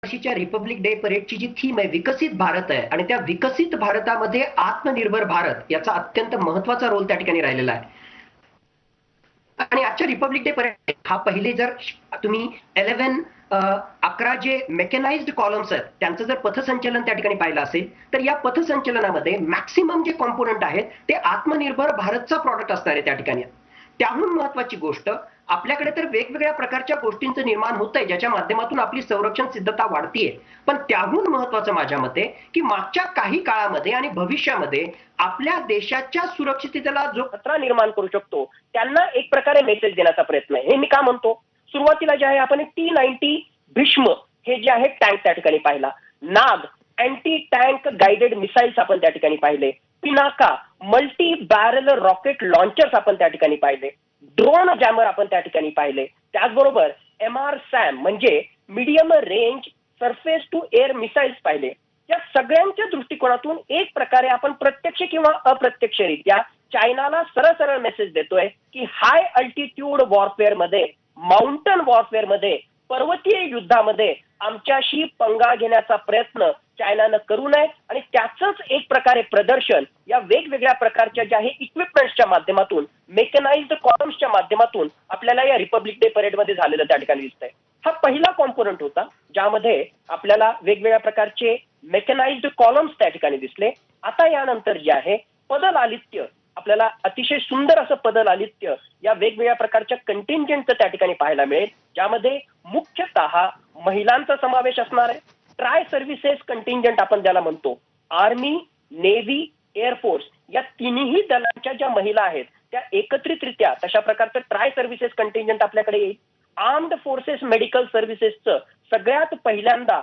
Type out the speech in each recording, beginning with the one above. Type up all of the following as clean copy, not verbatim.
वर्षीच्या Republic day परेडची जी theme आहे विकसित भारत आहे आणि त्या विकसित भारतामध्ये आत्मनिर्भर भारत याचा अत्यंत महत्वाचा रोल त्या ठिकाणी राहिलेला आहे. आणि आजच्या रिपब्लिक डे परेड हा पहिले जर तुम्ही 11 जे मेकॅनाइज्ड कॉलम्स आहेत त्यांचं जर पथसंचलन त्या ठिकाणी पाहिलं असेल तर या पथसंचलनामध्ये मॅक्सिमम जे कॉम्पोनंट आहेत ते आत्मनिर्भर भारतचा प्रॉडक्ट असणार आहे त्या ठिकाणी. त्याहून महत्वाची गोष्ट आपल्याकडे तर वेगवेगळ्या प्रकारच्या गोष्टींचं निर्माण होतंय ज्याच्या माध्यमातून आपली संरक्षण सिद्धता वाढतीये, पण त्याहून महत्वाचं माझ्या मते की मागच्या काही काळामध्ये आणि भविष्यामध्ये आपल्या देशाच्या सुरक्षिततेला जो खतरा निर्माण करू शकतो त्यांना एक प्रकारे मेसेज देण्याचा प्रयत्न आहे. हे मी का म्हणतो, सुरुवातीला जे आहे आपण T-90 भीष्म हे जे आहे टँक त्या ठिकाणी पाहिला, नाग अँटी टँक गाइडेड मिसाइल्स आपण त्या ठिकाणी पाहिले, Pinaka multi barrel rocket launchers आपण त्या ठिकाणी पाहिले, ड्रोन जॅमर आपण त्या ठिकाणी पाहिले, त्याचबरोबर MR-SAM म्हणजे medium range surface to air missiles पाहिले. या सगळ्यांच्या दृष्टिकोनातून एक प्रकारे आपण प्रत्यक्ष किंवा अप्रत्यक्षरित्या चायनाला सरळ सरळ मेसेज देतोय की हाय अल्टिट्यूड वॉरफेअर मध्ये, माउंटन वॉरफेअर मध्ये, पर्वतीय युद्धामध्ये आमच्याशी पंगा घेण्याचा प्रयत्न चायनानं करू नये आणि त्याचंच एक प्रकारे प्रदर्शन या वेगवेगळ्या प्रकारच्या ज्या आहे इक्विपमेंट्सच्या माध्यमातून, मेकॅनाइज्ड कॉलम्सच्या माध्यमातून आपल्याला या रिपब्लिक डे परेडमध्ये झालेलं त्या ठिकाणी दिसतंय. हा पहिला कॉम्पोनंट होता ज्यामध्ये आपल्याला वेगवेगळ्या प्रकारचे मेकॅनाइज्ड कॉलम्स त्या ठिकाणी दिसले. आता यानंतर जे आहे पदलालित्य, आपल्याला अतिशय सुंदर असं पदलालित्य या वेगवेगळ्या प्रकारच्या कंटिंजेंटचं त्या ठिकाणी पाहायला मिळेल, ज्यामध्ये मुख्यतः महिलांचा समावेश असणार आहे. ट्राय सर्व्हिसेस कंटिंजेंट आपण ज्याला म्हणतो, आर्मी, नेव्ही, एअरफोर्स या तिन्ही दलांच्या ज्या महिला आहेत त्या एकत्रितरित्या तशा प्रकारचं ट्राय सर्व्हिसेस कंटिंजेंट आपल्याकडे येईल. आर्म्ड फोर्सेस मेडिकल सर्व्हिसेसचं सगळ्यात पहिल्यांदा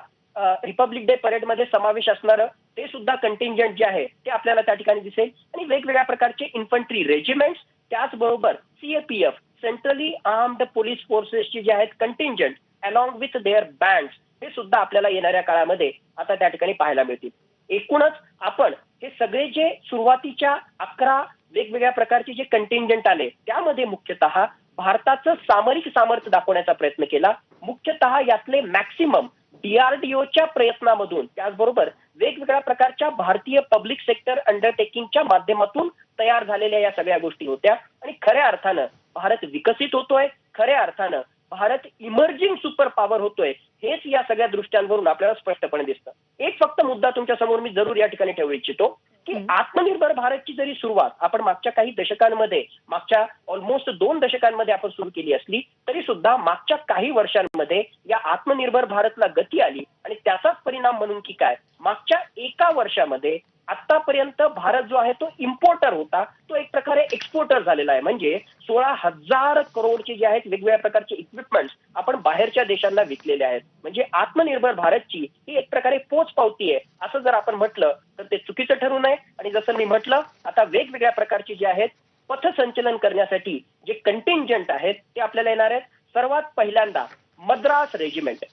रिपब्लिक डे परेडमध्ये समावेश असणारं ते सुद्धा कंटिंजेंट जे आहे ते आपल्याला त्या ठिकाणी दिसेल. आणि वेगवेगळ्या प्रकारचे इन्फंट्री रेजिमेंट्स, त्याचबरोबर CAPF सेंट्रली आर्म्ड पोलीस फोर्सेसची जे आहेत contingent along with their bands हे सुद्धा आपल्याला येणाऱ्या काळामध्ये आता त्या ठिकाणी पाहायला मिळतील. एकूणच आपण हे सगळे जे सुरुवातीच्या 11 वेगवेगळ्या प्रकारचे जे कंटिंजेंट आले त्यामध्ये मुख्यतः भारताचं सामरिक सामर्थ्य दाखवण्याचा प्रयत्न केला. मुख्यतः यातले मॅक्सिमम DRDOच्या प्रयत्नामधून, त्याचबरोबर वेगवेगळ्या प्रकारच्या भारतीय पब्लिक सेक्टर अंडरटेकिंगच्या माध्यमातून तयार झालेल्या या सगळ्या गोष्टी होत्या. आणि खऱ्या अर्थानं भारत विकसित होतोय, खऱ्या अर्थानं भारत इमर्जिंग सुपर पॉवर होतोय, हेच या सगळ्या दृष्ट्यांवरून आपल्याला स्पष्टपणे दिसतं. एक फक्त मुद्दा तुमच्या समोर मी जरूर या ठिकाणी ठेवू इच्छितो की आत्मनिर्भर भारतची जरी सुरुवात आपण मागच्या काही दशकांमध्ये, मागच्या ऑलमोस्ट 2 दशकांमध्ये आपण सुरू केली असली तरी सुद्धा मागच्या काही वर्षांमध्ये या आत्मनिर्भर भारतला गती आली. आणि त्याचाच परिणाम म्हणून की काय, मागच्या एका वर्षामध्ये आतापर्यंत भारत जो आहे तो इम्पोर्टर होता तो एक प्रकारे एक्सपोर्टर झालेला आहे. म्हणजे 16,000 करोडचे जे आहेत वेगवेगळ्या प्रकारचे इक्विपमेंट्स आपण बाहेरच्या देशांना विकलेले आहेत. म्हणजे आत्मनिर्भर भारतची ही एक प्रकारे पोचपावती आहे असं जर आपण म्हटलं तर ते चुकीचं ठरू नये. आणि जसं मी म्हटलं, आता वेगवेगळ्या प्रकारचे जे आहेत पथसंचलन करण्यासाठी जे कंटिंजेंट आहेत ते आपल्याला येणार आहेत. सर्वात पहिल्यांदा मद्रास रेजिमेंट,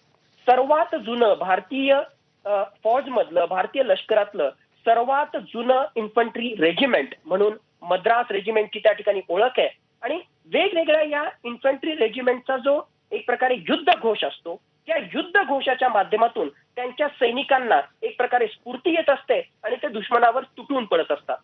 सर्वात जुनं भारतीय फौजमधलं, भारतीय लष्करातलं सर्वात जुनं इन्फंट्री रेजिमेंट म्हणून मद्रास रेजिमेंटची त्या ठिकाणी ओळख आहे. आणि वेगवेगळ्या या इन्फंट्री रेजिमेंटचा जो एक प्रकारे युद्ध घोष असतो त्या युद्ध घोषाच्या माध्यमातून त्यांच्या सैनिकांना एक प्रकारे स्फूर्ती येत असते आणि ते दुश्मनावर तुटून पडत असतात.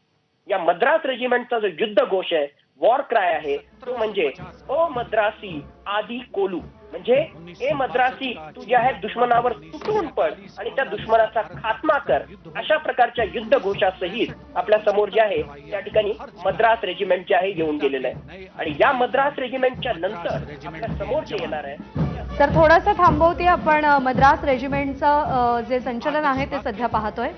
या मद्रास रेजिमेंटचा जो युद्ध घोष आहे, वॉर क्राय आहे, तो म्हणजे ओ मद्रासी आदी कोलू, म्हणजे ए मद्रासी तू जे आहे दुश्मनावर तुटून पड आणि त्या दुश्मनाचा खात्मा कर, अशा प्रकारच्या युद्ध घोषासहित आपल्या समोर जे आहे त्या ठिकाणी मद्रास रेजिमेंट जे आहे येऊन गेलेलं आहे. आणि या मद्रास रेजिमेंटच्या नंतर आपल्या समोर जे येणार आहे. तर थोडंसं थांबवते आपण, मद्रास रेजिमेंटचं जे संचलन आहे ते सध्या पाहतोय.